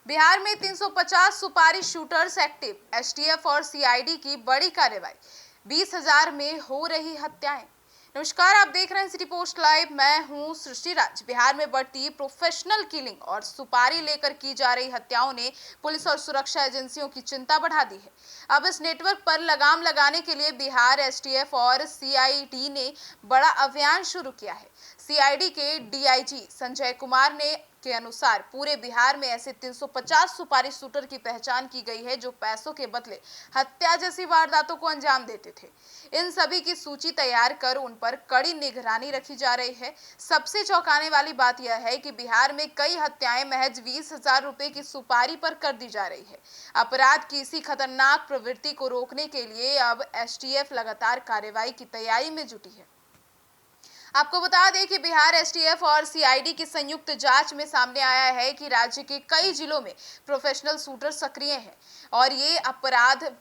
बिहार में 350 सुपारी shooters active, STF और सीआईडी की बड़ी कार्रवाई। 20,000 में हो रही हत्याएं। नमस्कार, आप देख रहे हैं सिटी पोस्ट लाइव। मैं हूं सृष्टि राज। बिहार में बढ़ती प्रोफेशनल किलिंग और सुपारी लेकर की जा रही हत्याओं ने पुलिस और सुरक्षा एजेंसियों की चिंता बढ़ा दी है। अब इस नेटवर्क पर लगाम लगाने के लिए बिहार एसटीएफ और सीआईडी ने बड़ा अभियान शुरू किया है। सीआईडी के डीआईजी संजय कुमार ने के अनुसार पूरे बिहार में ऐसे 350 सुपारी शूटर की पहचान की गई है जो पैसों के बदले हत्या जैसी वारदातों को अंजाम देते थे। इन सभी की सूची तैयार कर उन पर कड़ी निगरानी रखी जा रही है। सबसे चौंकाने वाली बात यह है कि बिहार में कई हत्याएं महज 20,000 रुपए की सुपारी पर कर दी जा रही है। अपराध की इसी खतरनाक प्रवृत्ति को रोकने के लिए अब एसटीएफ लगातार कार्रवाई की तैयारी में जुटी है। आपको बता दें कि बिहार एसटीएफ और सीआईडी की संयुक्त जांच में सामने आया है कि राज्य के कई जिलों में प्रोफेशनल शूटर सक्रिय हैं और ये अपराध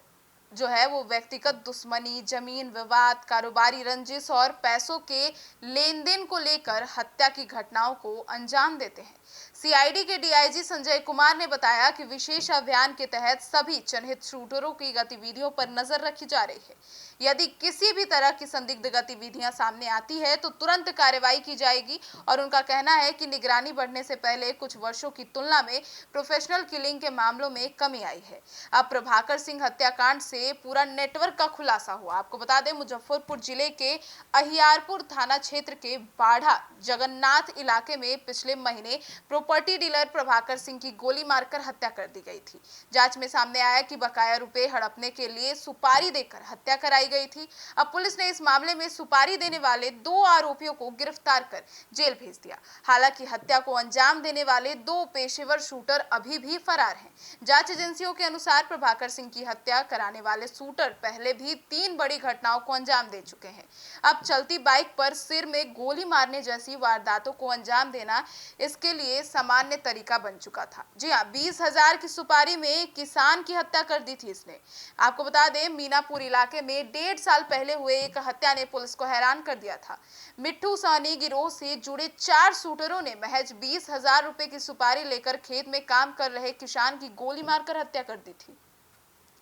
जो है वो व्यक्तिगत दुश्मनी, जमीन विवाद, कारोबारी रंजिश और पैसों के लेन देन को लेकर हत्या की घटनाओं को अंजाम देते हैं। सीआईडी के डीआईजी संजय कुमार ने बताया कि विशेष अभियान के तहत सभी चिन्हित शूटरों की गतिविधियों पर नजर रखी जा रही है। यदि किसी भी तरह की संदिग्ध गतिविधियां सामने आती है तो तुरंत कार्रवाई की जाएगी और उनका कहना है कि निगरानी बढ़ने से पहले कुछ वर्षों की तुलना में प्रोफेशनल किलिंग के मामलों में कमी आई है। अब प्रभाकर सिंह हत्याकांड से पूरा नेटवर्क का खुलासा हुआ। आपको बता दें, मुजफ्फरपुर जिले के अहियारपुर थाना क्षेत्र के बाढ़ा जगन्नाथ इलाके में पिछले महीने प्रॉपर्टी डीलर प्रभाकर सिंह की गोली मारकर हत्या कर दी गई थी। जांच में सामने आया कि बकाया रुपए हड़पने के लिए सुपारी देकर हत्या कराई गई थी। अब पुलिस ने इस मामले में सुपारी देने वाले 2 आरोपियों को गिरफ्तार कर जेल भेज दिया। हालांकि हत्या को अंजाम देने वाले 2 पेशेवर शूटर अभी भी फरार हैं। जांच एजेंसियों के अनुसार प्रभाकर सिंह की हत्या कराने वाले शूटर पहले भी 3 बड़ी घटनाओं को अंजाम दे चुके हैं। अब चलती बाइक पर सिर में गोली मारने जैसी वारदातों को अंजाम देना इसके लिए सामान्य तरीका बन चुका था। जी हाँ, 20,000 की सुपारी में एक किसान की हत्या कर दी थी इसने। आपको बता दें, मीनापुर इलाके में 1.5 साल पहले हुए एक हत्या ने पुलिस को हैरान कर दिया था। मिट्टू सहनी गिरोह से जुड़े 4 शूटरों ने महज 20,000 रुपए की सुपारी लेकर खेत में काम कर रहे किसान की गोली मारकर हत्या कर दी थी।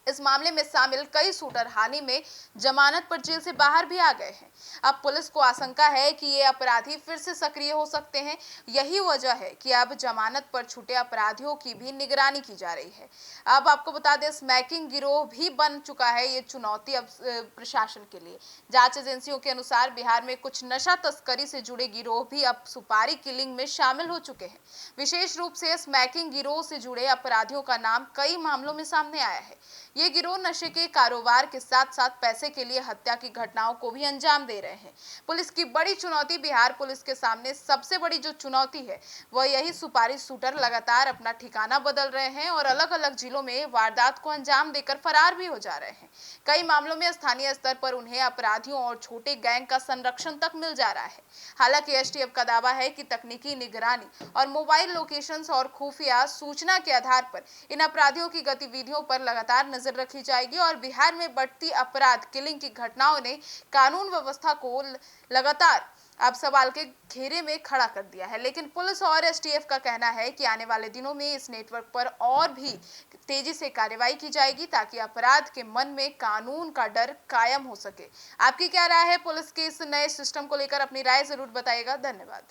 इस मामले में शामिल कई शूटर हाल ही में जमानत पर जेल से बाहर भी आ गए हैं। अब पुलिस को आशंका है कि ये अपराधी फिर से सक्रिय हो सकते हैं। यही वजह है कि अब जमानत पर छूटे अपराधियों की भी निगरानी की जा रही है। अब आपको बता दें, स्मैकिंग गिरोह भी बन चुका है ये चुनौती अब प्रशासन के लिए। जांच एजेंसियों के अनुसार बिहार में कुछ नशा तस्करी से जुड़े गिरोह भी अब सुपारी किलिंग में शामिल हो चुके हैं। विशेष रूप से स्मैकिंग गिरोह से जुड़े अपराधियों का नाम कई मामलों में सामने आया है। ये गिरोह नशे के कारोबार के साथ साथ पैसे के लिए हत्या की घटनाओं को भी अंजाम दे रहे हैं। पुलिस की बड़ी चुनौती, बिहार पुलिस के सामने सबसे बड़ी जो चुनौती है वह यही सुपारी शूटर लगातार अपना ठिकाना बदल रहे हैं और अलग अलग जिलों में वारदात को अंजाम देकर फरार भी हो जा रहे हैं। कई मामलों में स्थानीय स्तर पर उन्हें अपराधियों और छोटे गैंग का संरक्षण तक मिल जा रहा है। हालांकि एसटीएफ का दावा है कि तकनीकी निगरानी और मोबाइल लोकेशंस और खुफिया सूचना के आधार पर इन अपराधियों की गतिविधियों पर लगातार नजर रखी जाएगी और बिहार में बढ़ती अपराध किलिंग की घटनाओं ने कानून व्यवस्था को लगातार अब सवाल के घेरे में खड़ा कर दिया है। लेकिन पुलिस और एसटीएफ का कहना है कि आने वाले दिनों में इस नेटवर्क पर और भी तेजी से कार्रवाई की जाएगी ताकि अपराध के मन में कानून का डर कायम हो सके। आपकी क्या राय है पुलिस के इस नए सिस्टम को लेकर? अपनी राय जरूर बताइएगा। धन्यवाद।